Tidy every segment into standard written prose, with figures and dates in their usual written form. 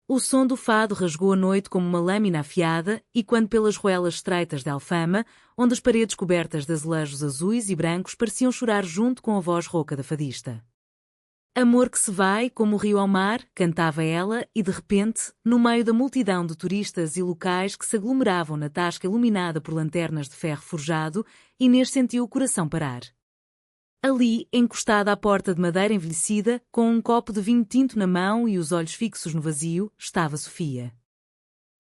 O som do fado rasgou a noite como uma lâmina afiada, e quando pelas ruelas estreitas de Alfama, onde as paredes cobertas de azulejos azuis e brancos pareciam chorar junto com a voz rouca da fadista. Amor que se vai, como o rio ao mar, cantava ela, e de repente, no meio da multidão de turistas e locais que se aglomeravam na tasca iluminada por lanternas de ferro forjado, Inês sentiu o coração parar. Ali, encostada à porta de madeira envelhecida, com um copo de vinho tinto na mão e os olhos fixos no vazio, estava Sofia.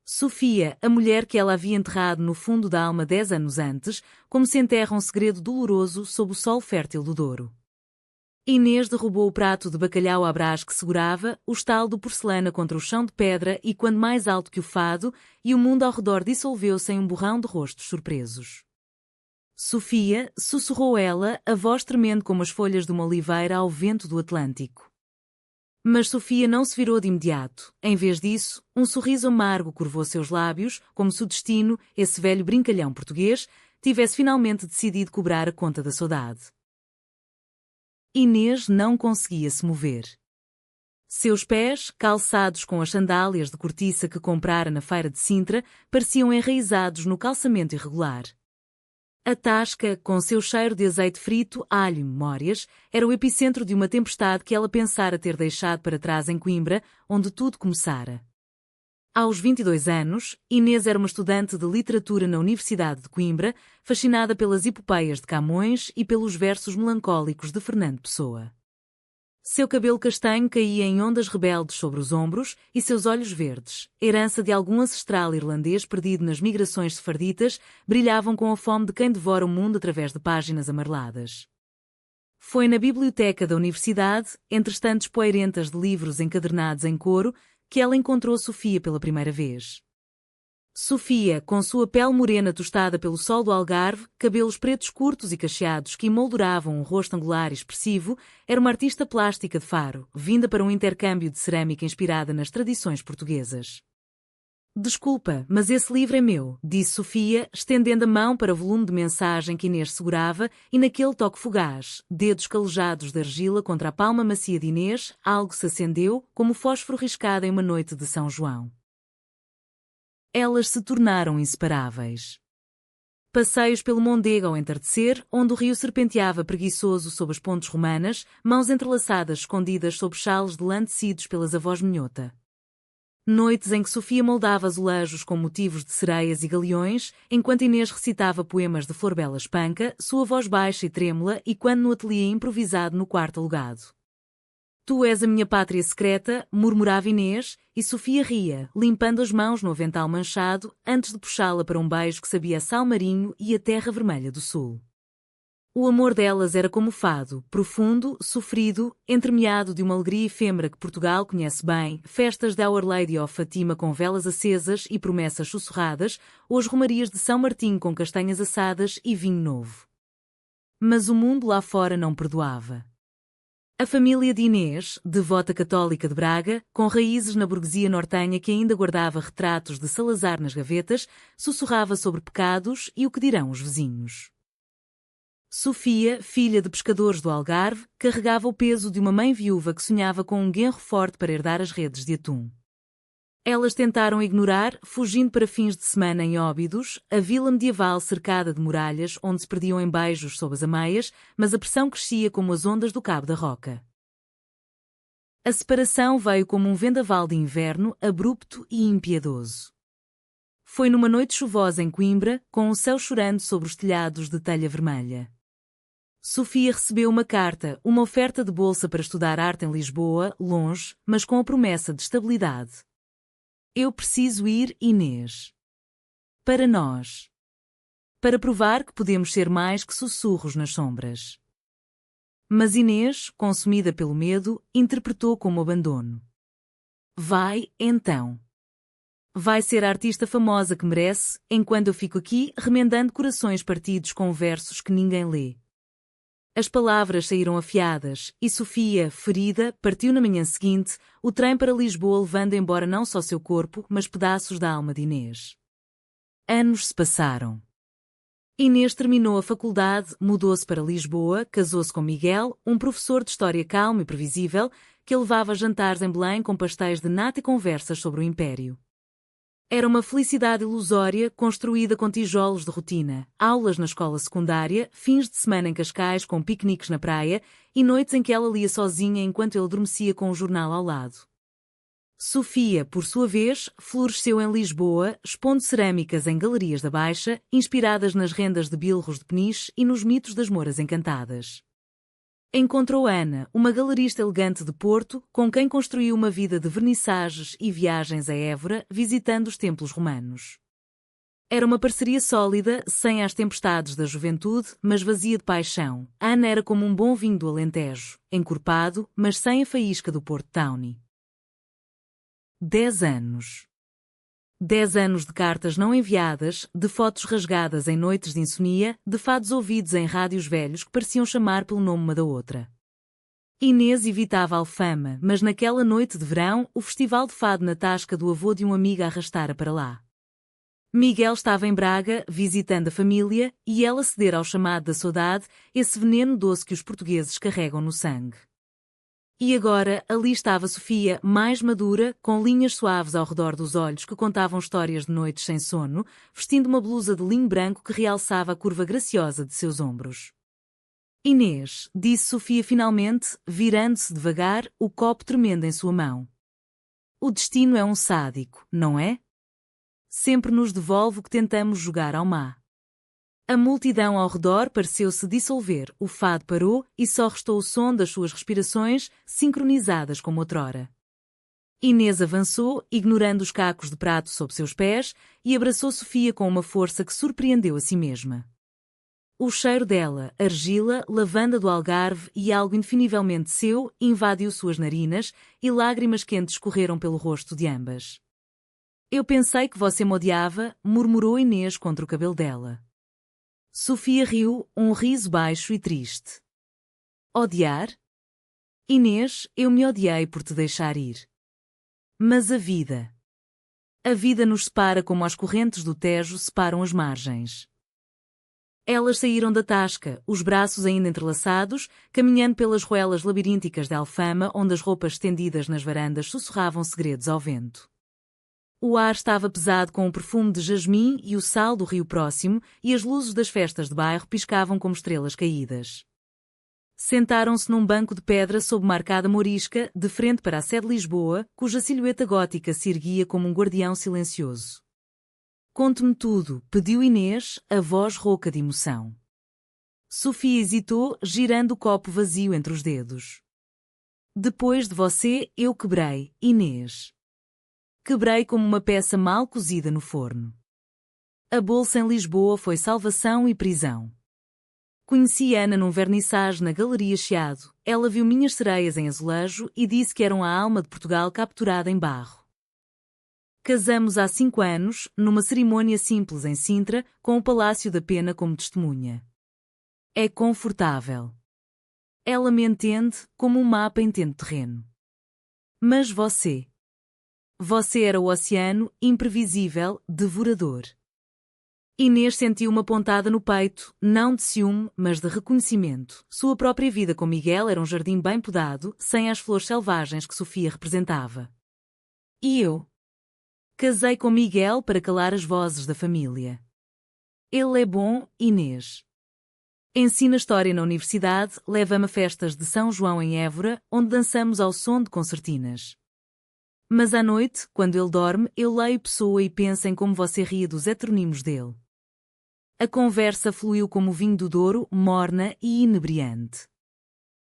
Sofia, a mulher que ela havia enterrado no fundo da alma 10 anos antes, como se enterra um segredo doloroso sob o sol fértil do Douro. Inês derrubou o prato de bacalhau à brás que segurava, o estalo de porcelana contra o chão de pedra e quando mais alto que o fado, e o mundo ao redor dissolveu-se em um borrão de rostos surpresos. Sofia, sussurrou ela, a voz tremendo como as folhas de uma oliveira ao vento do Atlântico. Mas Sofia não se virou de imediato. Em vez disso, um sorriso amargo curvou seus lábios, como se o destino, esse velho brincalhão português, tivesse finalmente decidido cobrar a conta da saudade. Inês não conseguia se mover. Seus pés, calçados com as sandálias de cortiça que comprara na feira de Sintra, pareciam enraizados no calçamento irregular. A tasca, com seu cheiro de azeite frito, alho e memórias, era o epicentro de uma tempestade que ela pensara ter deixado para trás em Coimbra, onde tudo começara. Aos 22 anos, Inês era uma estudante de literatura na Universidade de Coimbra, fascinada pelas epopeias de Camões e pelos versos melancólicos de Fernando Pessoa. Seu cabelo castanho caía em ondas rebeldes sobre os ombros e seus olhos verdes, herança de algum ancestral irlandês perdido nas migrações sefarditas, brilhavam com a fome de quem devora o mundo através de páginas amareladas. Foi na biblioteca da universidade, entre estantes poeirentas de livros encadernados em couro, que ela encontrou Sofia pela primeira vez. Sofia, com sua pele morena tostada pelo sol do Algarve, cabelos pretos curtos e cacheados que emolduravam um rosto angular e expressivo, era uma artista plástica de Faro, vinda para um intercâmbio de cerâmica inspirada nas tradições portuguesas. Desculpa, mas esse livro é meu, disse Sofia, estendendo a mão para o volume de mensagem que Inês segurava, e naquele toque fugaz, dedos calejados de argila contra a palma macia de Inês, algo se acendeu, como fósforo riscado em uma noite de São João. Elas se tornaram inseparáveis. Passeios pelo Mondego ao entardecer, onde o rio serpenteava preguiçoso sob as pontes romanas, mãos entrelaçadas escondidas sob xales de lã tecidos pelas avós minhota. Noites em que Sofia moldava azulejos com motivos de sereias e galeões, enquanto Inês recitava poemas de Florbela Espanca, sua voz baixa e trêmula, e quando no ateliê improvisado no quarto alugado. Tu és a minha pátria secreta, murmurava Inês, e Sofia ria, limpando as mãos no avental manchado, antes de puxá-la para um beijo que sabia a sal marinho e a terra vermelha do sul. O amor delas era como o fado, profundo, sofrido, entremeado de uma alegria efêmera que Portugal conhece bem, festas de Our Lady of Fatima com velas acesas e promessas sussurradas, ou as romarias de São Martim com castanhas assadas e vinho novo. Mas o mundo lá fora não perdoava. A família de Inês, devota católica de Braga, com raízes na burguesia nortenha que ainda guardava retratos de Salazar nas gavetas, sussurrava sobre pecados e o que dirão os vizinhos. Sofia, filha de pescadores do Algarve, carregava o peso de uma mãe viúva que sonhava com um genro forte para herdar as redes de atum. Elas tentaram ignorar, fugindo para fins de semana em Óbidos, a vila medieval cercada de muralhas onde se perdiam em beijos sob as ameias, mas a pressão crescia como as ondas do Cabo da Roca. A separação veio como um vendaval de inverno, abrupto e impiedoso. Foi numa noite chuvosa em Coimbra, com o céu chorando sobre os telhados de telha vermelha. Sofia recebeu uma carta, uma oferta de bolsa para estudar arte em Lisboa, longe, mas com a promessa de estabilidade. Eu preciso ir, Inês. Para nós. Para provar que podemos ser mais que sussurros nas sombras. Mas Inês, consumida pelo medo, interpretou como abandono. Vai, então. Vai ser a artista famosa que merece, enquanto eu fico aqui remendando corações partidos com versos que ninguém lê. As palavras saíram afiadas, e Sofia, ferida, partiu na manhã seguinte, o trem para Lisboa levando embora não só seu corpo, mas pedaços da alma de Inês. Anos se passaram. Inês terminou a faculdade, mudou-se para Lisboa, casou-se com Miguel, um professor de história calmo e previsível, que a levava a jantares em Belém com pastéis de nata e conversas sobre o Império. Era uma felicidade ilusória construída com tijolos de rotina, aulas na escola secundária, fins de semana em Cascais com piqueniques na praia e noites em que ela lia sozinha enquanto ele adormecia com o jornal ao lado. Sofia, por sua vez, floresceu em Lisboa, expondo cerâmicas em galerias da Baixa, inspiradas nas rendas de bilros de Peniche e nos mitos das Mouras Encantadas. Encontrou Ana, uma galerista elegante de Porto, com quem construiu uma vida de vernissagens e viagens a Évora, visitando os templos romanos. Era uma parceria sólida, sem as tempestades da juventude, mas vazia de paixão. Ana era como um bom vinho do Alentejo, encorpado, mas sem a faísca do Porto Tawny. 10 anos. 10 anos de cartas não enviadas, de fotos rasgadas em noites de insomnia, de fados ouvidos em rádios velhos que pareciam chamar pelo nome uma da outra. Inês evitava a Alfama, mas naquela noite de verão, o festival de fado na tasca do avô de um amigo a arrastara para lá. Miguel estava em Braga, visitando a família, e ela cedera ao chamado da saudade, esse veneno doce que os portugueses carregam no sangue. E agora, ali estava Sofia, mais madura, com linhas suaves ao redor dos olhos que contavam histórias de noites sem sono, vestindo uma blusa de linho branco que realçava a curva graciosa de seus ombros. Inês, disse Sofia finalmente, virando-se devagar, o copo tremendo em sua mão. O destino é um sádico, não é? Sempre nos devolve o que tentamos jogar ao má. A multidão ao redor pareceu-se dissolver, o fado parou e só restou o som das suas respirações, sincronizadas como outrora. Inês avançou, ignorando os cacos de prato sob seus pés, e abraçou Sofia com uma força que surpreendeu a si mesma. O cheiro dela, argila, lavanda do Algarve e algo indefinivelmente seu, invadiu suas narinas, e lágrimas quentes correram pelo rosto de ambas. Eu pensei que você me odiava, murmurou Inês contra o cabelo dela. Sofia riu, um riso baixo e triste. Odiar? Inês, eu me odiei por te deixar ir. Mas a vida. A vida nos separa como as correntes do Tejo separam as margens. Elas saíram da tasca, os braços ainda entrelaçados, caminhando pelas ruelas labirínticas de Alfama onde as roupas estendidas nas varandas sussurravam segredos ao vento. O ar estava pesado com o perfume de jasmim e o sal do rio próximo, e as luzes das festas de bairro piscavam como estrelas caídas. Sentaram-se num banco de pedra sob uma arcada morisca, de frente para a sede de Lisboa, cuja silhueta gótica se erguia como um guardião silencioso. Conte-me tudo, pediu Inês, a voz rouca de emoção. Sofia hesitou, girando o copo vazio entre os dedos. Depois de você, eu quebrei, Inês. Quebrei como uma peça mal cozida no forno. A bolsa em Lisboa foi salvação e prisão. Conheci Ana num vernissage na Galeria Chiado. Ela viu minhas sereias em azulejo e disse que eram a alma de Portugal capturada em barro. Casamos há 5 anos, numa cerimônia simples em Sintra, com o Palácio da Pena como testemunha. É confortável. Ela me entende como um mapa entende terreno. Mas você... Você era o oceano, imprevisível, devorador. Inês sentiu uma pontada no peito, não de ciúme, mas de reconhecimento. Sua própria vida com Miguel era um jardim bem podado, sem as flores selvagens que Sofia representava. E eu? Casei com Miguel para calar as vozes da família. Ele é bom, Inês. Ensina história na universidade, leva-me a festas de São João em Évora, onde dançamos ao som de concertinas. Mas à noite, quando ele dorme, eu leio Pessoa e penso em como você ria dos heteronimos dele. A conversa fluiu como o vinho do Douro, morna e inebriante.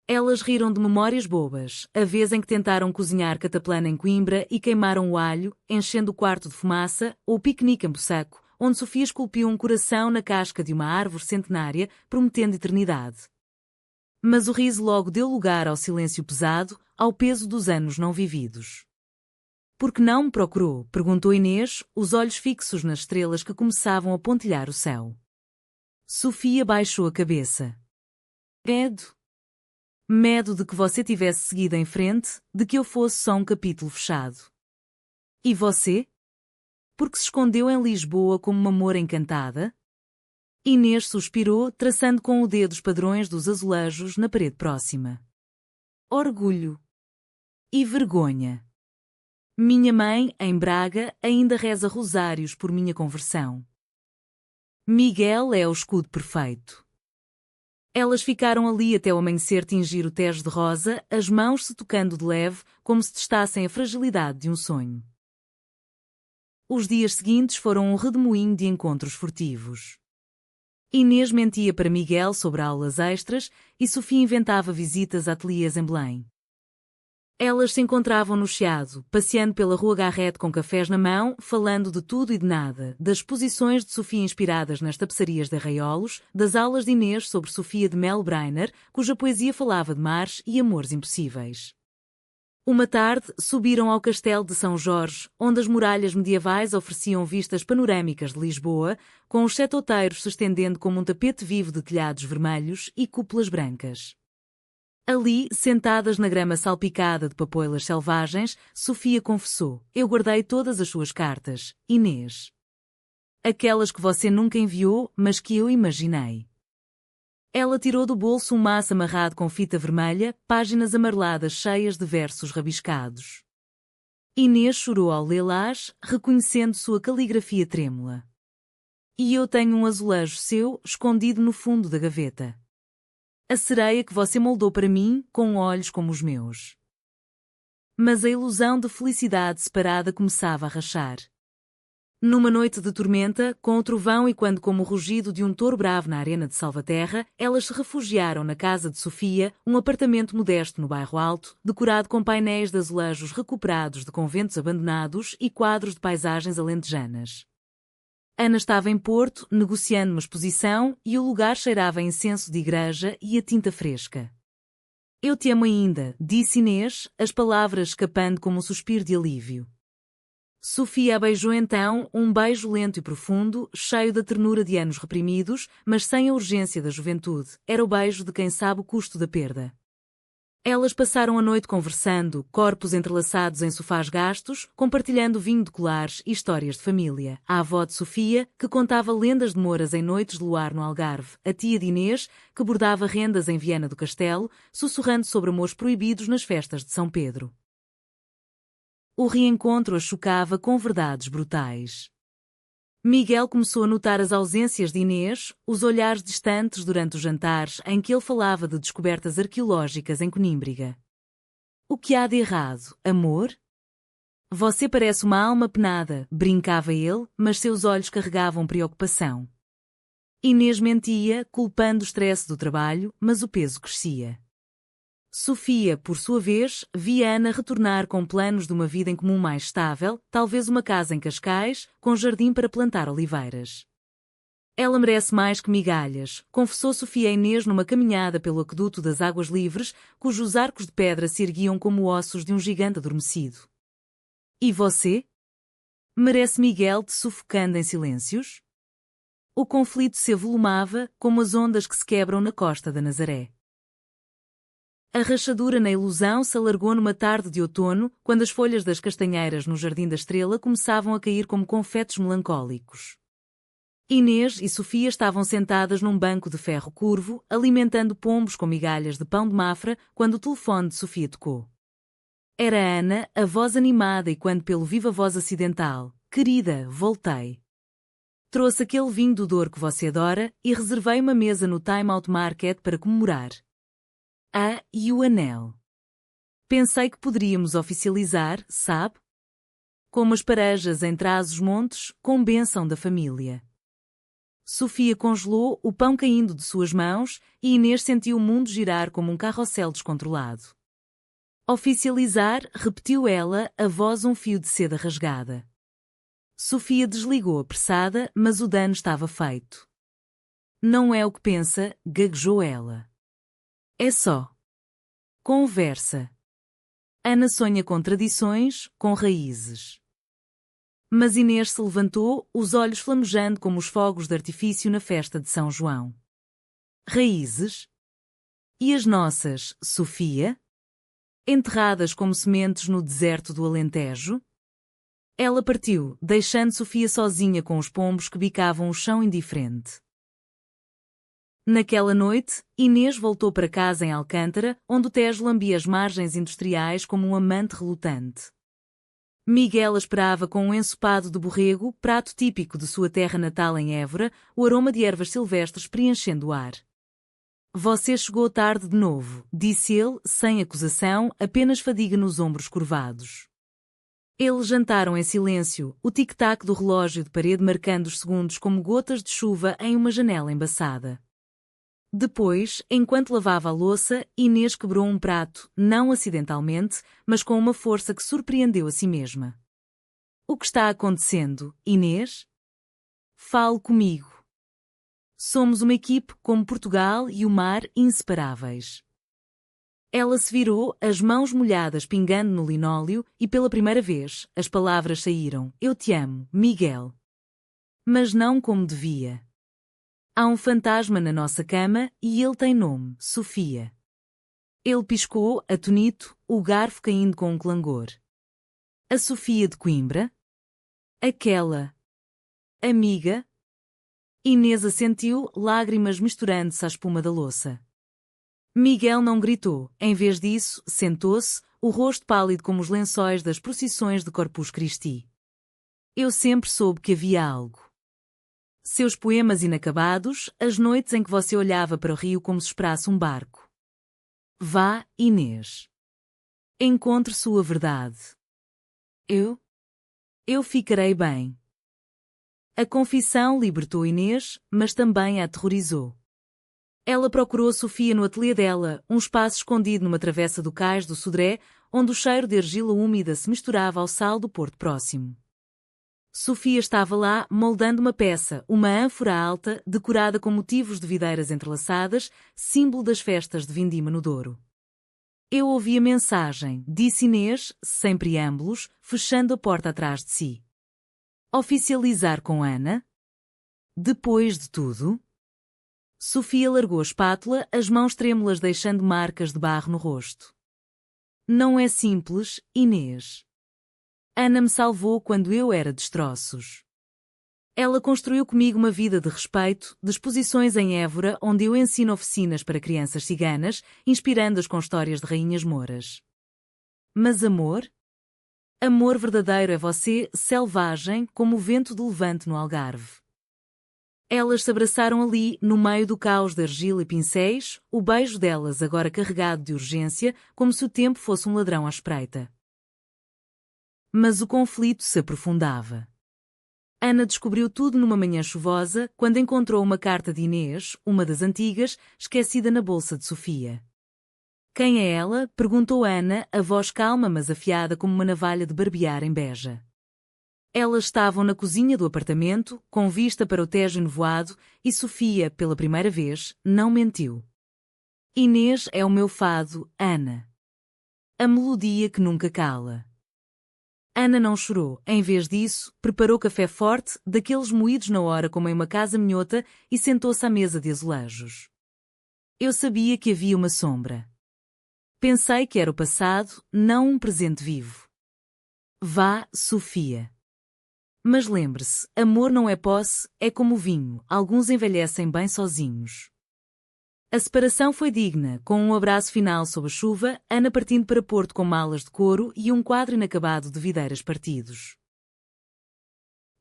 Elas riram de memórias bobas, a vez em que tentaram cozinhar cataplana em Coimbra e queimaram o alho, enchendo o quarto de fumaça, ou o piquenique em Bussaco, onde Sofia esculpiu um coração na casca de uma árvore centenária, prometendo eternidade. Mas o riso logo deu lugar ao silêncio pesado, ao peso dos anos não vividos. Por que não me procurou? Perguntou Inês, os olhos fixos nas estrelas que começavam a pontilhar o céu. Sofia baixou a cabeça. Medo. Medo de que você tivesse seguido em frente, de que eu fosse só um capítulo fechado. E você? Porque se escondeu em Lisboa como uma moura encantada? Inês suspirou, traçando com o dedo os padrões dos azulejos na parede próxima. Orgulho. e vergonha. Minha mãe, em Braga, ainda reza rosários por minha conversão. Miguel é o escudo perfeito. Elas ficaram ali até o amanhecer tingir o Tejo de rosa, as mãos se tocando de leve, como se testassem a fragilidade de um sonho. Os dias seguintes foram um redemoinho de encontros furtivos. Inês mentia para Miguel sobre aulas extras e Sofia inventava visitas a ateliês em Belém. Elas se encontravam no Chiado, passeando pela Rua Garrett com cafés na mão, falando de tudo e de nada, das exposições de Sofia inspiradas nas tapeçarias de arraiolos, das aulas de Inês sobre Sofia de Mel Brainer, cuja poesia falava de mares e amores impossíveis. Uma tarde, subiram ao Castelo de São Jorge, onde as muralhas medievais ofereciam vistas panorâmicas de Lisboa, com os setoteiros se estendendo como um tapete vivo de telhados vermelhos e cúpulas brancas. Ali, sentadas na grama salpicada de papoilas selvagens, Sofia confessou: eu guardei todas as suas cartas, Inês. Aquelas que você nunca enviou, mas que eu imaginei. Ela tirou do bolso um maço amarrado com fita vermelha, páginas amareladas cheias de versos rabiscados. Inês chorou ao lê-las, reconhecendo sua caligrafia trêmula. E eu tenho um azulejo seu, escondido no fundo da gaveta. A sereia que você moldou para mim, com olhos como os meus. Mas a ilusão de felicidade separada começava a rachar. Numa noite de tormenta, com o trovão e quando como o rugido de um touro bravo na arena de Salvaterra, elas se refugiaram na casa de Sofia, um apartamento modesto no bairro Alto, decorado com painéis de azulejos recuperados de conventos abandonados e quadros de paisagens alentejanas. Ana estava em Porto, negociando uma exposição, e o lugar cheirava a incenso de igreja e a tinta fresca. Eu te amo ainda, disse Inês, as palavras escapando como um suspiro de alívio. Sofia a beijou então, um beijo lento e profundo, cheio da ternura de anos reprimidos, mas sem a urgência da juventude. Era o beijo de quem sabe o custo da perda. Elas passaram a noite conversando, corpos entrelaçados em sofás gastos, compartilhando vinho de colares e histórias de família. A avó de Sofia, que contava lendas de mouras em noites de luar no Algarve. A tia de Inês, que bordava rendas em Viana do Castelo, sussurrando sobre amores proibidos nas festas de São Pedro. O reencontro a chocava com verdades brutais. Miguel começou a notar as ausências de Inês, os olhares distantes durante os jantares em que ele falava de descobertas arqueológicas em Conímbriga. O que há de errado, amor? Você parece uma alma penada, brincava ele, mas seus olhos carregavam preocupação. Inês mentia, culpando o estresse do trabalho, mas o peso crescia. Sofia, por sua vez, via Ana retornar com planos de uma vida em comum mais estável, talvez uma casa em Cascais, com jardim para plantar oliveiras. Ela merece mais que migalhas, confessou Sofia a Inês numa caminhada pelo aqueduto das águas livres, cujos arcos de pedra se erguiam como ossos de um gigante adormecido. E você? Merece Miguel te sufocando em silêncios? O conflito se avolumava, como as ondas que se quebram na costa da Nazaré. A rachadura na ilusão se alargou numa tarde de outono, quando as folhas das castanheiras no Jardim da Estrela começavam a cair como confetes melancólicos. Inês e Sofia estavam sentadas num banco de ferro curvo, alimentando pombos com migalhas de pão de Mafra, quando o telefone de Sofia tocou. Era Ana, a voz animada e quando pelo viva voz acidental: querida, voltei. Trouxe aquele vinho do Douro que você adora e reservei uma mesa no Time Out Market para comemorar. E o anel. Pensei que poderíamos oficializar, sabe? Como as parejas em Trás-os-Montes, com bênção da família. Sofia congelou, o pão caindo de suas mãos, e Inês sentiu o mundo girar como um carrossel descontrolado. Oficializar, repetiu ela, a voz um fio de seda rasgada. Sofia desligou apressada, mas o dano estava feito. Não é o que pensa, gaguejou ela. É só conversa. Ana sonha com tradições, com raízes. Mas Inês se levantou, os olhos flamejando como os fogos de artifício na festa de São João. Raízes? E as nossas, Sofia? Enterradas como sementes no deserto do Alentejo? Ela partiu, deixando Sofia sozinha com os pombos que bicavam o chão indiferente. Naquela noite, Inês voltou para casa em Alcântara, onde o Tejo lambia as margens industriais como um amante relutante. Miguel a esperava com um ensopado de borrego, prato típico de sua terra natal em Évora, o aroma de ervas silvestres preenchendo o ar. Você chegou tarde de novo, disse ele, sem acusação, apenas fadiga nos ombros curvados. Eles jantaram em silêncio, o tic-tac do relógio de parede marcando os segundos como gotas de chuva em uma janela embaçada. Depois, enquanto lavava a louça, Inês quebrou um prato, não acidentalmente, mas com uma força que surpreendeu a si mesma. O que está acontecendo, Inês? Fale comigo. Somos uma equipe como Portugal e o mar inseparáveis. Ela se virou, as mãos molhadas pingando no linóleo, e pela primeira vez, as palavras saíram: Eu te amo, Miguel. Mas não como devia. Há um fantasma na nossa cama e ele tem nome, Sofia. Ele piscou, atonito, o garfo caindo com um clangor. A Sofia de Coimbra? Aquela amiga? Inês assentiu, lágrimas misturando-se à espuma da louça. Miguel não gritou, em vez disso, sentou-se, o rosto pálido como os lençóis das procissões de Corpus Christi. Eu sempre soube que havia algo. Seus poemas inacabados, as noites em que você olhava para o rio como se esperasse um barco. Vá, Inês. Encontre sua verdade. Eu ficarei bem. A confissão libertou Inês, mas também a aterrorizou. Ela procurou Sofia no ateliê dela, um espaço escondido numa travessa do cais do Sodré, onde o cheiro de argila úmida se misturava ao sal do porto próximo. Sofia estava lá, moldando uma peça, uma ânfora alta, decorada com motivos de videiras entrelaçadas, símbolo das festas de Vindima no Douro. Eu ouvi a mensagem, disse Inês, sem preâmbulos, fechando a porta atrás de si. Oficializar com Ana? Depois de tudo? Sofia largou a espátula, as mãos trêmulas deixando marcas de barro no rosto. Não é simples, Inês. Ana me salvou quando eu era destroços. Ela construiu comigo uma vida de respeito, de exposições em Évora, onde eu ensino oficinas para crianças ciganas, inspirando-as com histórias de rainhas mouras. Mas amor? Amor verdadeiro é você, selvagem, como o vento de levante no Algarve. Elas se abraçaram ali, no meio do caos de argila e pincéis, o beijo delas agora carregado de urgência, como se o tempo fosse um ladrão à espreita. Mas o conflito se aprofundava. Ana descobriu tudo numa manhã chuvosa, quando encontrou uma carta de Inês, uma das antigas, esquecida na bolsa de Sofia. Quem é ela? Perguntou Ana, a voz calma mas afiada como uma navalha de barbear em Beja. Elas estavam na cozinha do apartamento, com vista para o Tejo nevoado, e Sofia, pela primeira vez, não mentiu. Inês é o meu fado, Ana. A melodia que nunca cala. Ana não chorou, em vez disso, preparou café forte, daqueles moídos na hora como em uma casa minhota, e sentou-se à mesa de azulejos. Eu sabia que havia uma sombra. Pensei que era o passado, não um presente vivo. Vá, Sofia. Mas lembre-se, amor não é posse, é como o vinho, alguns envelhecem bem sozinhos. A separação foi digna, com um abraço final sob a chuva, Ana partindo para Porto com malas de couro e um quadro inacabado de videiras partidos.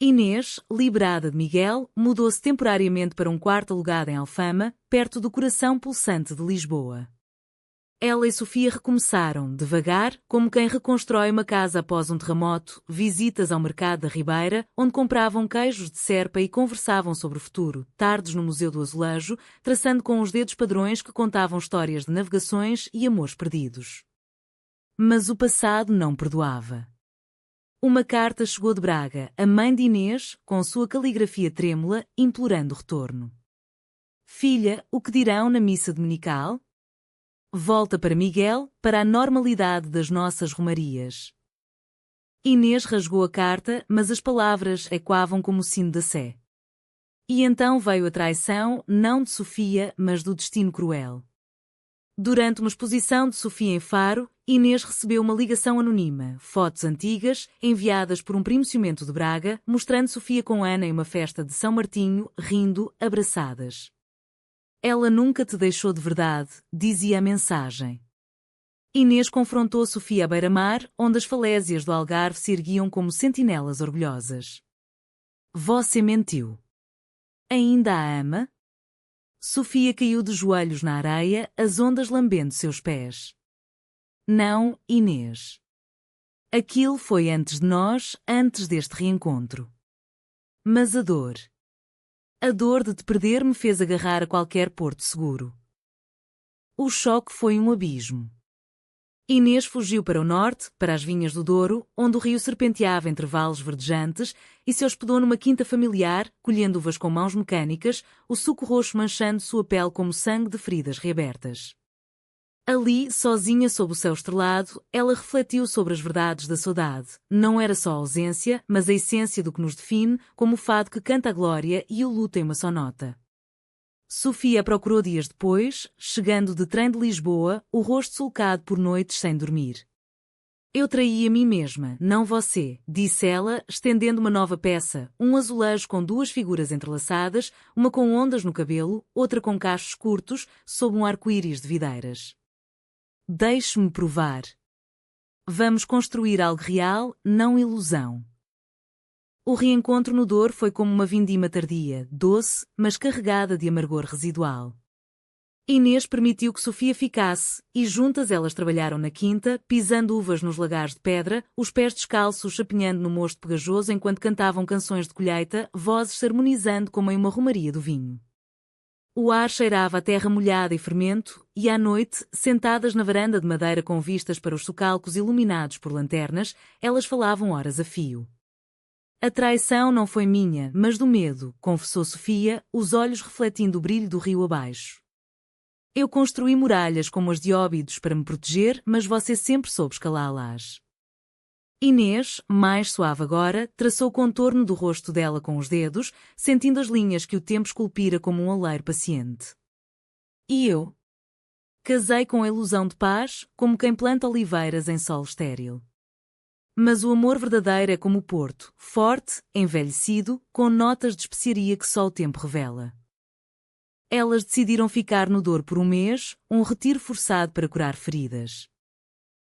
Inês, liberada de Miguel, mudou-se temporariamente para um quarto alugado em Alfama, perto do coração pulsante de Lisboa. Ela e Sofia recomeçaram, devagar, como quem reconstrói uma casa após um terremoto, visitas ao mercado da Ribeira, onde compravam queijos de serpa e conversavam sobre o futuro, tardes no Museu do Azulejo, traçando com os dedos padrões que contavam histórias de navegações e amores perdidos. Mas o passado não perdoava. Uma carta chegou de Braga, a mãe de Inês, com sua caligrafia trêmula, implorando retorno. Filha, o que dirão na missa dominical? Volta para Miguel, para a normalidade das nossas romarias. Inês rasgou a carta, mas as palavras ecoavam como o sino da sé. E então veio a traição, não de Sofia, mas do destino cruel. Durante uma exposição de Sofia em Faro, Inês recebeu uma ligação anônima, fotos antigas, enviadas por um primo ciumento de Braga, mostrando Sofia com Ana em uma festa de São Martinho, rindo, abraçadas. Ela nunca te deixou de verdade, dizia a mensagem. Inês confrontou Sofia à beira-mar, onde as falésias do Algarve se erguiam como sentinelas orgulhosas. Você mentiu. Ainda a ama? Sofia caiu de joelhos na areia, as ondas lambendo seus pés. Não, Inês. Aquilo foi antes de nós, antes deste reencontro. Mas a dor de te perder me fez agarrar a qualquer porto seguro. O choque foi um abismo. Inês fugiu para o norte, para as vinhas do Douro, onde o rio serpenteava entre vales verdejantes, e se hospedou numa quinta familiar, colhendo uvas com mãos mecânicas, o suco roxo manchando sua pele como sangue de feridas reabertas. Ali, sozinha sob o céu estrelado, ela refletiu sobre as verdades da saudade. Não era só a ausência, mas a essência do que nos define, como o fado que canta a glória e o luto em uma só nota. Sofia procurou dias depois, chegando de trem de Lisboa, o rosto sulcado por noites sem dormir. Eu traí a mim mesma, não você, disse ela, estendendo uma nova peça, um azulejo com duas figuras entrelaçadas, uma com ondas no cabelo, outra com cachos curtos, sob um arco-íris de videiras. Deixe-me provar. Vamos construir algo real, não ilusão. O reencontro no Douro foi como uma vindima tardia, doce, mas carregada de amargor residual. Inês permitiu que Sofia ficasse, e juntas elas trabalharam na quinta, pisando uvas nos lagares de pedra, os pés descalços chapinhando no mosto pegajoso enquanto cantavam canções de colheita, vozes se harmonizando como em uma romaria do vinho. O ar cheirava a terra molhada e fermento, e à noite, sentadas na varanda de madeira com vistas para os socalcos iluminados por lanternas, elas falavam horas a fio. A traição não foi minha, mas do medo, confessou Sofia, os olhos refletindo o brilho do rio abaixo. Eu construí muralhas como as de Óbidos para me proteger, mas você sempre soube escalá-las. Inês, mais suave agora, traçou o contorno do rosto dela com os dedos, sentindo as linhas que o tempo esculpira como um oleiro paciente. E eu? Casei com a ilusão de paz, como quem planta oliveiras em solo estéril. Mas o amor verdadeiro é como o porto, forte, envelhecido, com notas de especiaria que só o tempo revela. Elas decidiram ficar no Douro por um mês, um retiro forçado para curar feridas.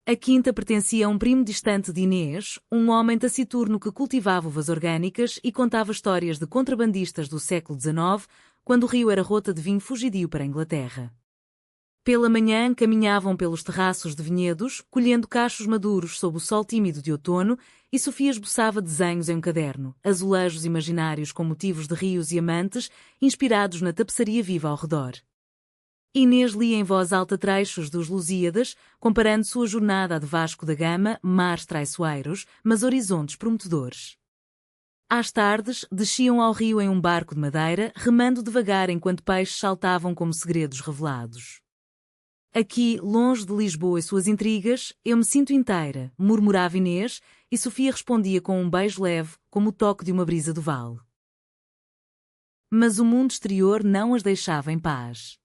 A quinta pertencia a um primo distante de Inês, um homem taciturno que cultivava uvas orgânicas e contava histórias de contrabandistas do século XIX, quando o rio era rota de vinho fugidio para a Inglaterra. Pela manhã caminhavam pelos terraços de vinhedos, colhendo cachos maduros sob o sol tímido de outono, e Sofia esboçava desenhos em um caderno, azulejos imaginários com motivos de rios e amantes, inspirados na tapeçaria viva ao redor. Inês lia em voz alta trechos dos Lusíadas, comparando sua jornada à de Vasco da Gama, mares traiçoeiros, mas horizontes prometedores. Às tardes, desciam ao rio em um barco de madeira, remando devagar enquanto peixes saltavam como segredos revelados. Aqui, longe de Lisboa e suas intrigas, eu me sinto inteira, murmurava Inês, e Sofia respondia com um beijo leve, como o toque de uma brisa do vale. Mas o mundo exterior não as deixava em paz.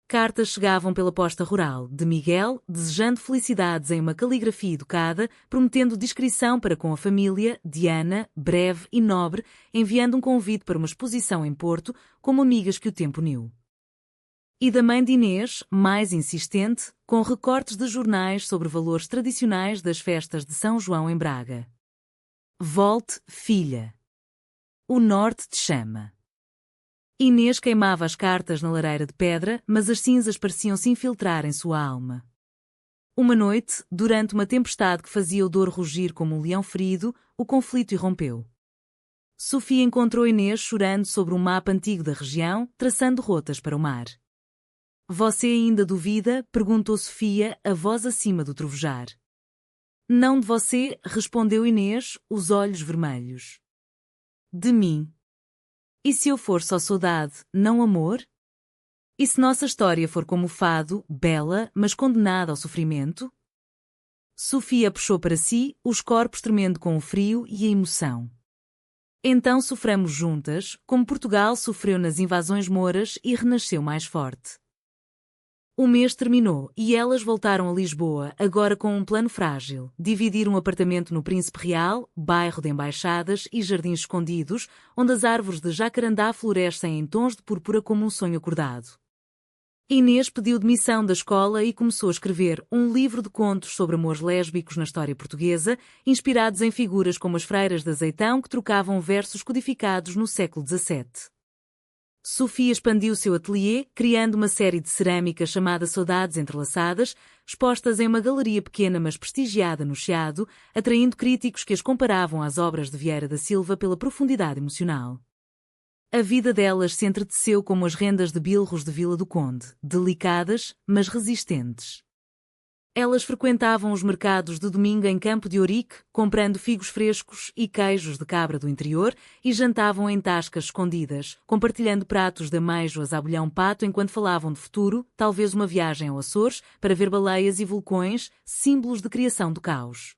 Cartas chegavam pela posta rural, de Miguel, desejando felicidades em uma caligrafia educada, prometendo discrição para com a família, Diana, breve e nobre, enviando um convite para uma exposição em Porto, como amigas que o tempo uniu. E da mãe de Inês, mais insistente, com recortes de jornais sobre valores tradicionais das festas de São João em Braga. Volte, filha. O norte te chama. Inês queimava as cartas na lareira de pedra, mas as cinzas pareciam se infiltrar em sua alma. Uma noite, durante uma tempestade que fazia o Douro rugir como um leão ferido, o conflito irrompeu. Sofia encontrou Inês chorando sobre um mapa antigo da região, traçando rotas para o mar. Você ainda duvida? Perguntou Sofia, a voz acima do trovejar. Não de você, respondeu Inês, os olhos vermelhos. De mim. E se eu for só saudade, não amor? E se nossa história for como o fado, bela, mas condenada ao sofrimento? Sofia puxou para si, os corpos tremendo com o frio e a emoção. Então soframos juntas, como Portugal sofreu nas invasões mouras e renasceu mais forte. O mês terminou e elas voltaram a Lisboa, agora com um plano frágil: dividir um apartamento no Príncipe Real, bairro de embaixadas e jardins escondidos, onde as árvores de jacarandá florescem em tons de púrpura como um sonho acordado. Inês pediu demissão da escola e começou a escrever um livro de contos sobre amores lésbicos na história portuguesa, inspirados em figuras como as freiras de Azeitão que trocavam versos codificados no século XVII. Sofia expandiu seu ateliê, criando uma série de cerâmicas chamada Saudades Entrelaçadas, expostas em uma galeria pequena mas prestigiada no Chiado, atraindo críticos que as comparavam às obras de Vieira da Silva pela profundidade emocional. A vida delas se entreteceu como as rendas de bilros de Vila do Conde, delicadas, mas resistentes. Elas frequentavam os mercados de domingo em Campo de Ourique, comprando figos frescos e queijos de cabra do interior, e jantavam em tascas escondidas, compartilhando pratos de ameijoas à bolhão-pato enquanto falavam de futuro, talvez uma viagem ao Açores, para ver baleias e vulcões, símbolos de criação do caos.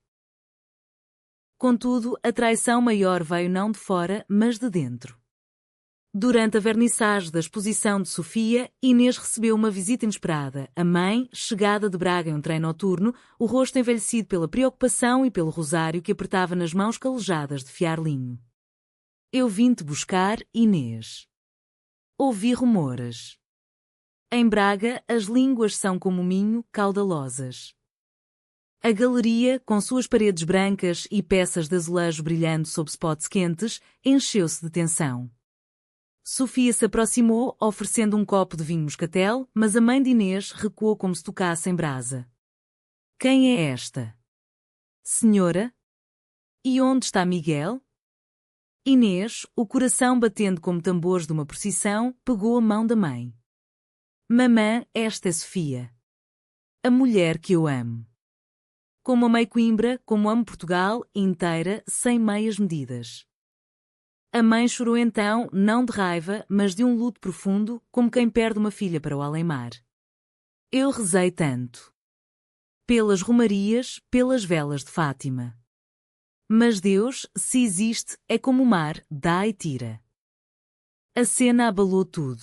Contudo, a traição maior veio não de fora, mas de dentro. Durante a vernissage da exposição de Sofia, Inês recebeu uma visita inesperada. A mãe, chegada de Braga em um trem noturno, o rosto envelhecido pela preocupação e pelo rosário que apertava nas mãos calejadas de fiar linho. Eu vim-te buscar, Inês. Ouvi rumores. Em Braga, as línguas são como minho, caudalosas. A galeria, com suas paredes brancas e peças de azulejo brilhando sob spots quentes, encheu-se de tensão. Sofia se aproximou, oferecendo um copo de vinho moscatel, mas a mãe de Inês recuou como se tocasse em brasa. Quem é esta? Senhora? E onde está Miguel? Inês, o coração batendo como tambores de uma procissão, pegou a mão da mãe. Mamã, esta é Sofia. A mulher que eu amo. Como amei Coimbra, como amo Portugal, inteira, sem meias medidas. A mãe chorou então, não de raiva, mas de um luto profundo, como quem perde uma filha para o além-mar. Eu rezei tanto. Pelas romarias, pelas velas de Fátima. Mas Deus, se existe, é como o mar, dá e tira. A cena abalou tudo.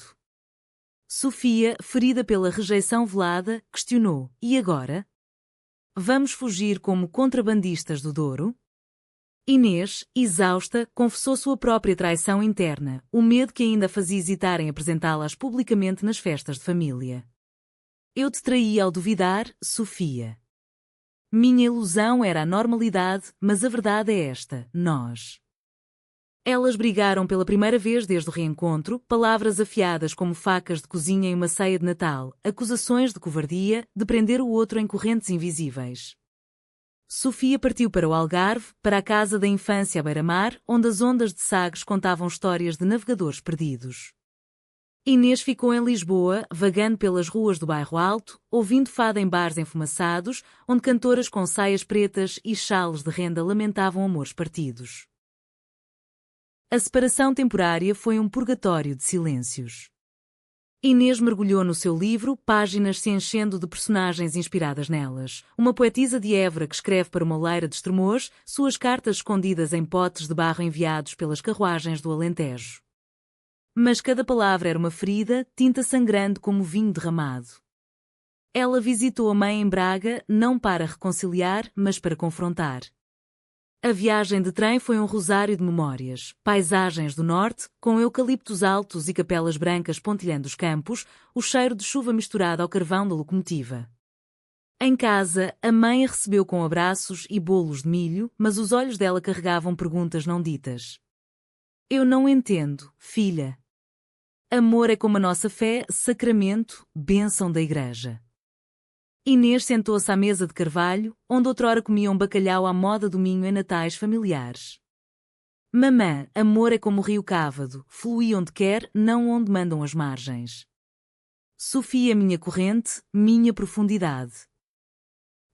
Sofia, ferida pela rejeição velada, questionou: e agora? Vamos fugir como contrabandistas do Douro? Inês, exausta, confessou sua própria traição interna, o medo que ainda fazia hesitar em apresentá-las publicamente nas festas de família. Eu te traí ao duvidar, Sofia. Minha ilusão era a normalidade, mas a verdade é esta: nós. Elas brigaram pela primeira vez desde o reencontro, palavras afiadas como facas de cozinha em uma ceia de Natal, acusações de covardia, de prender o outro em correntes invisíveis. Sofia partiu para o Algarve, para a casa da infância à beira-mar, onde as ondas de Sagres contavam histórias de navegadores perdidos. Inês ficou em Lisboa, vagando pelas ruas do Bairro Alto, ouvindo fado em bares enfumaçados, onde cantoras com saias pretas e xales de renda lamentavam amores partidos. A separação temporária foi um purgatório de silêncios. Inês mergulhou no seu livro, páginas se enchendo de personagens inspiradas nelas. Uma poetisa de Évora que escreve para uma leira de Estremoz, suas cartas escondidas em potes de barro enviados pelas carruagens do Alentejo. Mas cada palavra era uma ferida, tinta sangrando como vinho derramado. Ela visitou a mãe em Braga, não para reconciliar, mas para confrontar. A viagem de trem foi um rosário de memórias, paisagens do norte, com eucaliptos altos e capelas brancas pontilhando os campos, o cheiro de chuva misturado ao carvão da locomotiva. Em casa, a mãe a recebeu com abraços e bolos de milho, mas os olhos dela carregavam perguntas não ditas. Eu não entendo, filha. Amor é como a nossa fé, sacramento, bênção da igreja. Inês sentou-se à mesa de carvalho, onde outrora comiam bacalhau à moda do Minho em natais familiares. Mamã, amor é como o rio Cávado, flui onde quer, não onde mandam as margens. Sofia, minha corrente, minha profundidade.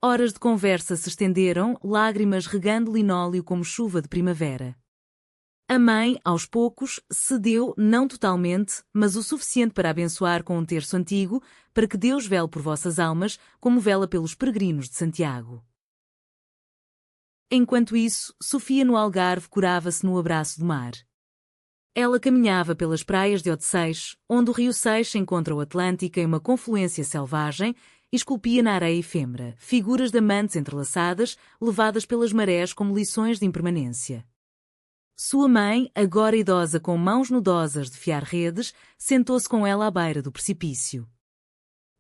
Horas de conversa se estenderam, lágrimas regando linóleo como chuva de primavera. A mãe, aos poucos, cedeu, não totalmente, mas o suficiente para abençoar com um terço antigo, para que Deus vele por vossas almas, como vela pelos peregrinos de Santiago. Enquanto isso, Sofia no Algarve curava-se no abraço do mar. Ela caminhava pelas praias de Odeceixe, onde o rio Seixe encontra o Atlântico em uma confluência selvagem, e esculpia na areia efêmera figuras de amantes entrelaçadas, levadas pelas marés como lições de impermanência. Sua mãe, agora idosa com mãos nudosas de fiar redes, sentou-se com ela à beira do precipício.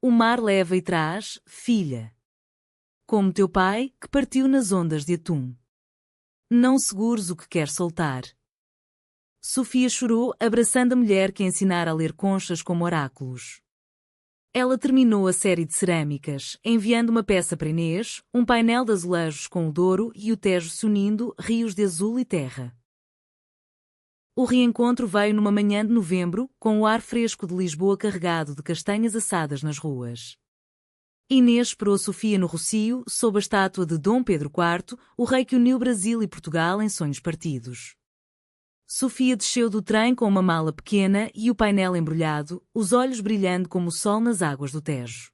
O mar leva e traz, filha. Como teu pai, que partiu nas ondas de atum. Não segures o que quer soltar. Sofia chorou, abraçando a mulher que ensinara a ler conchas como oráculos. Ela terminou a série de cerâmicas, enviando uma peça para Inês, um painel de azulejos com o Douro e o Tejo se unindo, rios de azul e terra. O reencontro veio numa manhã de novembro, com o ar fresco de Lisboa carregado de castanhas assadas nas ruas. Inês esperou Sofia no Rocio, sob a estátua de Dom Pedro IV, o rei que uniu Brasil e Portugal em sonhos partidos. Sofia desceu do trem com uma mala pequena e o painel embrulhado, os olhos brilhando como o sol nas águas do Tejo.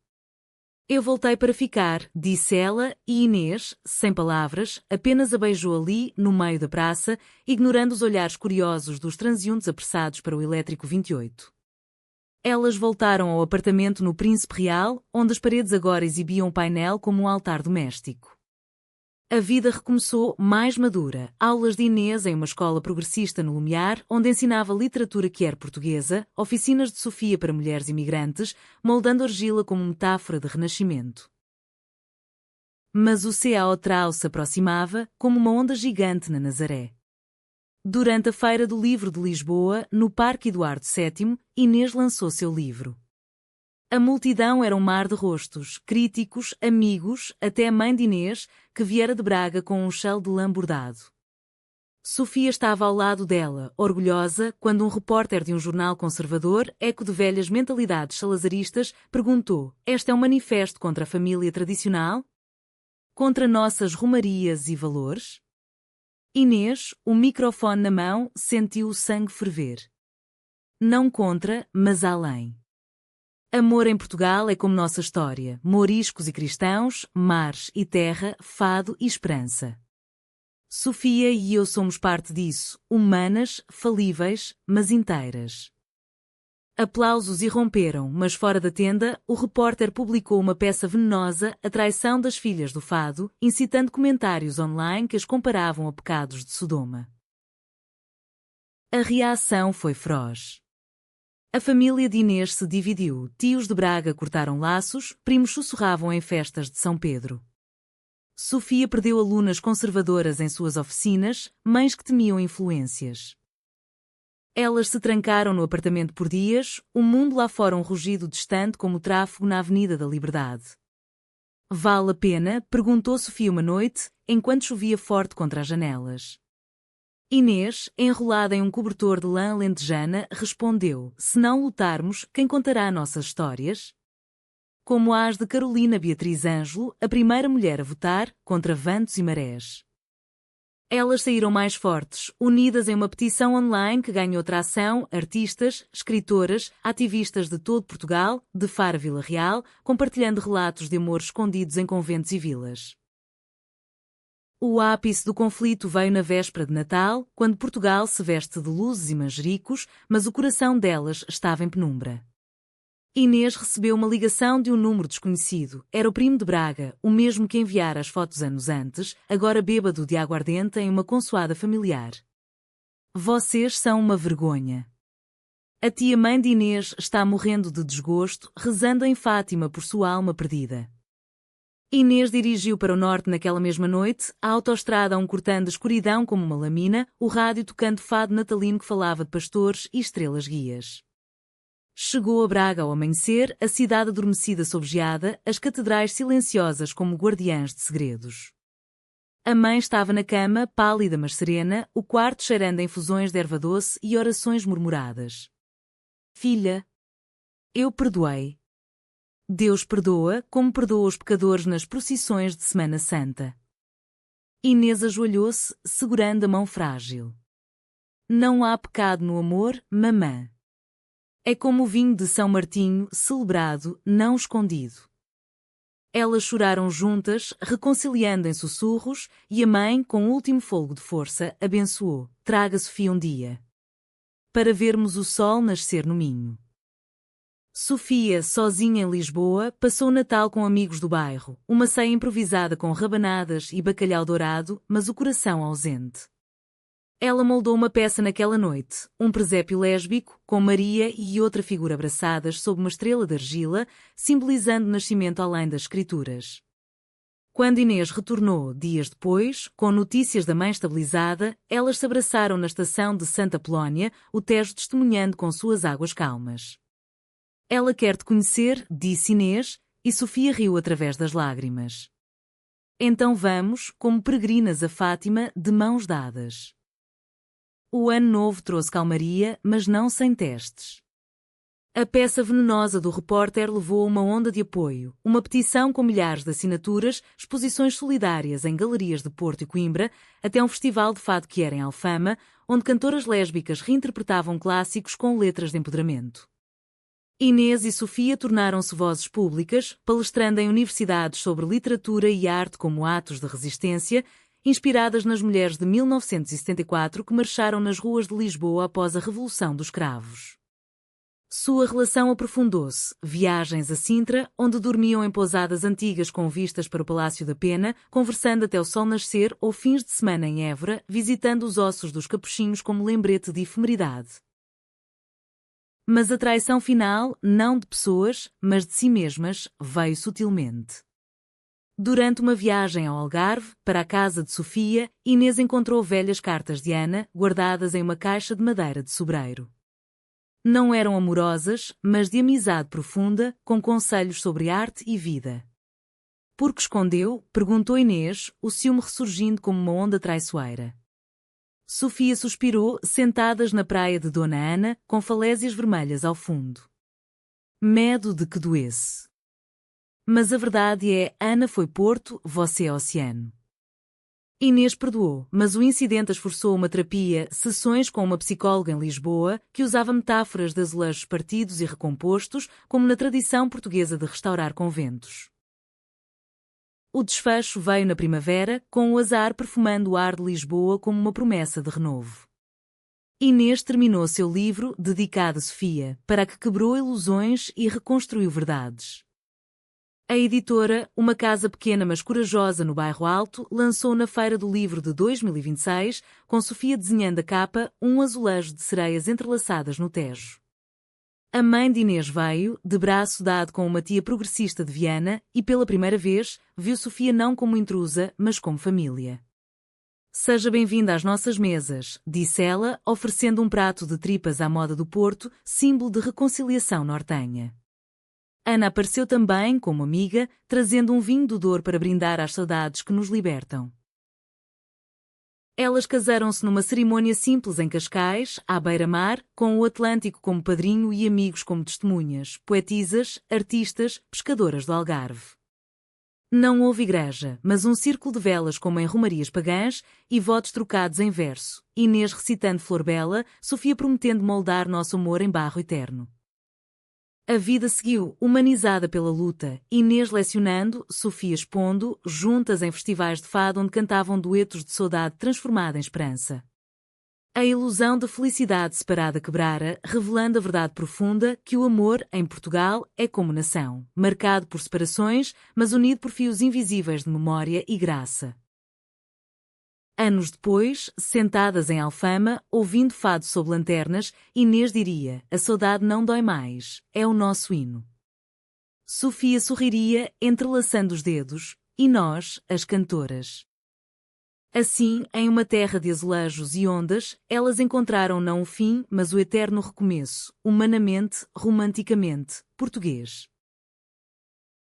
Eu voltei para ficar, disse ela, e Inês, sem palavras, apenas a beijou ali, no meio da praça, ignorando os olhares curiosos dos transeuntes apressados para o elétrico 28. Elas voltaram ao apartamento no Príncipe Real, onde as paredes agora exibiam o painel como um altar doméstico. A vida recomeçou, mais madura, aulas de Inês em uma escola progressista no Lumiar, onde ensinava literatura quer portuguesa, oficinas de Sofia para mulheres imigrantes, moldando argila como metáfora de renascimento. Mas o Ceaotral se aproximava, como uma onda gigante na Nazaré. Durante a Feira do Livro de Lisboa, no Parque Eduardo VII, Inês lançou seu livro. A multidão era um mar de rostos, críticos, amigos, até a mãe de Inês, que viera de Braga com um chale de lã bordado. Sofia estava ao lado dela, orgulhosa, quando um repórter de um jornal conservador, eco de velhas mentalidades salazaristas, perguntou: "Este é um manifesto contra a família tradicional? Contra nossas romarias e valores?" Inês, o microfone na mão, sentiu o sangue ferver. Não contra, mas além. Amor em Portugal é como nossa história, moriscos e cristãos, mares e terra, fado e esperança. Sofia e eu somos parte disso, humanas, falíveis, mas inteiras. Aplausos irromperam, mas fora da tenda, o repórter publicou uma peça venenosa, A Traição das Filhas do Fado, incitando comentários online que as comparavam a pecados de Sodoma. A reação foi feroz. A família de Inês se dividiu, tios de Braga cortaram laços, primos sussurravam em festas de São Pedro. Sofia perdeu alunas conservadoras em suas oficinas, mães que temiam influências. Elas se trancaram no apartamento por dias, o mundo lá fora um rugido distante como o tráfego na Avenida da Liberdade. "Vale a pena?", perguntou Sofia uma noite, enquanto chovia forte contra as janelas. Inês, enrolada em um cobertor de lã alentejana, respondeu: "Se não lutarmos, quem contará nossas histórias?" Como as de Carolina Beatriz Ângelo, a primeira mulher a votar, contra ventos e marés. Elas saíram mais fortes, unidas em uma petição online que ganhou tração, artistas, escritoras, ativistas de todo Portugal, de Faro a Vila Real, compartilhando relatos de amor escondidos em conventos e vilas. O ápice do conflito veio na véspera de Natal, quando Portugal se veste de luzes e manjericos, mas o coração delas estava em penumbra. Inês recebeu uma ligação de um número desconhecido. Era o primo de Braga, o mesmo que enviara as fotos anos antes, agora bêbado de aguardente em uma consoada familiar. "Vocês são uma vergonha. A tia-mãe de Inês está morrendo de desgosto, rezando em Fátima por sua alma perdida." Inês dirigiu para o norte naquela mesma noite, a autoestrada cortando a escuridão como uma lamina, o rádio tocando fado natalino que falava de pastores e estrelas guias. Chegou a Braga ao amanhecer, a cidade adormecida sob geada, as catedrais silenciosas como guardiãs de segredos. A mãe estava na cama, pálida mas serena, o quarto cheirando a infusões de erva doce e orações murmuradas. "Filha, eu perdoei. Deus perdoa, como perdoa os pecadores nas procissões de Semana Santa." Inês ajoelhou-se, segurando a mão frágil. "Não há pecado no amor, mamã. É como o vinho de São Martinho, celebrado, não escondido." Elas choraram juntas, reconciliando em sussurros, e a mãe, com o último fôlego de força, abençoou: "Traga Sofia um dia. para vermos o sol nascer no Minho. Sofia, sozinha em Lisboa, passou o Natal com amigos do bairro, uma ceia improvisada com rabanadas e bacalhau dourado, mas o coração ausente. Ela moldou uma peça naquela noite, um presépio lésbico, com Maria e outra figura abraçadas sob uma estrela de argila, simbolizando o nascimento além das escrituras. Quando Inês retornou, dias depois, com notícias da mãe estabilizada, elas se abraçaram na estação de Santa Apolónia, o Tejo testemunhando com suas águas calmas. Ela quer te conhecer, disse Inês, e Sofia riu através das lágrimas. Então vamos, como peregrinas a Fátima, de mãos dadas. O ano novo trouxe calmaria, mas não sem testes. A peça venenosa do repórter levou a uma onda de apoio, uma petição com milhares de assinaturas, exposições solidárias em galerias de Porto e Coimbra, até um festival de fado que era em Alfama, onde cantoras lésbicas reinterpretavam clássicos com letras de empoderamento. Inês e Sofia tornaram-se vozes públicas, palestrando em universidades sobre literatura e arte como atos de resistência, inspiradas nas mulheres de 1974 que marcharam nas ruas de Lisboa após a Revolução dos Cravos. Sua relação aprofundou-se, viagens a Sintra, onde dormiam em pousadas antigas com vistas para o Palácio da Pena, conversando até o sol nascer ou fins de semana em Évora, visitando os ossos dos capuchinhos como lembrete de efemeridade. Mas a traição final, não de pessoas, mas de si mesmas, veio sutilmente. Durante uma viagem ao Algarve, para a casa de Sofia, Inês encontrou velhas cartas de Ana, guardadas em uma caixa de madeira de sobreiro. Não eram amorosas, mas de amizade profunda, com conselhos sobre arte e vida. Por que escondeu? Perguntou Inês, o ciúme ressurgindo como uma onda traiçoeira. Sofia suspirou, sentadas na praia de Dona Ana, com falésias vermelhas ao fundo. Medo de que doesse. Mas a verdade é, Ana foi Porto, você é Oceano. Inês perdoou, mas o incidente as forçou a uma terapia, sessões com uma psicóloga em Lisboa, que usava metáforas de azulejos partidos e recompostos, como na tradição portuguesa de restaurar conventos. O desfecho veio na primavera, com o azar perfumando o ar de Lisboa como uma promessa de renovo. Inês terminou seu livro, dedicado a Sofia, para que quebrou ilusões e reconstruiu verdades. A editora, uma casa pequena mas corajosa no Bairro Alto, lançou na Feira do Livro de 2026, com Sofia desenhando a capa, um azulejo de sereias entrelaçadas no Tejo. A mãe de Inês veio, de braço dado com uma tia progressista de Viana, e pela primeira vez, viu Sofia não como intrusa, mas como família. Seja bem-vinda às nossas mesas, disse ela, oferecendo um prato de tripas à moda do Porto, símbolo de reconciliação nortenha. Ana apareceu também, como amiga, trazendo um vinho do Douro para brindar às saudades que nos libertam. Elas casaram-se numa cerimônia simples em Cascais, à beira-mar, com o Atlântico como padrinho e amigos como testemunhas, poetisas, artistas, pescadoras do Algarve. Não houve igreja, mas um círculo de velas como em romarias pagãs e votos trocados em verso, Inês recitando Flor Bela, Sofia prometendo moldar nosso amor em barro eterno. A vida seguiu, humanizada pela luta, Inês lecionando, Sofia expondo, juntas em festivais de fado onde cantavam duetos de saudade transformada em esperança. A ilusão de felicidade separada quebrara, revelando a verdade profunda que o amor, em Portugal, é como nação, marcado por separações, mas unido por fios invisíveis de memória e graça. Anos depois, sentadas em Alfama, ouvindo fado sob lanternas, Inês diria, a saudade não dói mais, é o nosso hino. Sofia sorriria, entrelaçando os dedos, e nós, as cantoras. Assim, em uma terra de azulejos e ondas, elas encontraram não o fim, mas o eterno recomeço, humanamente, romanticamente, português.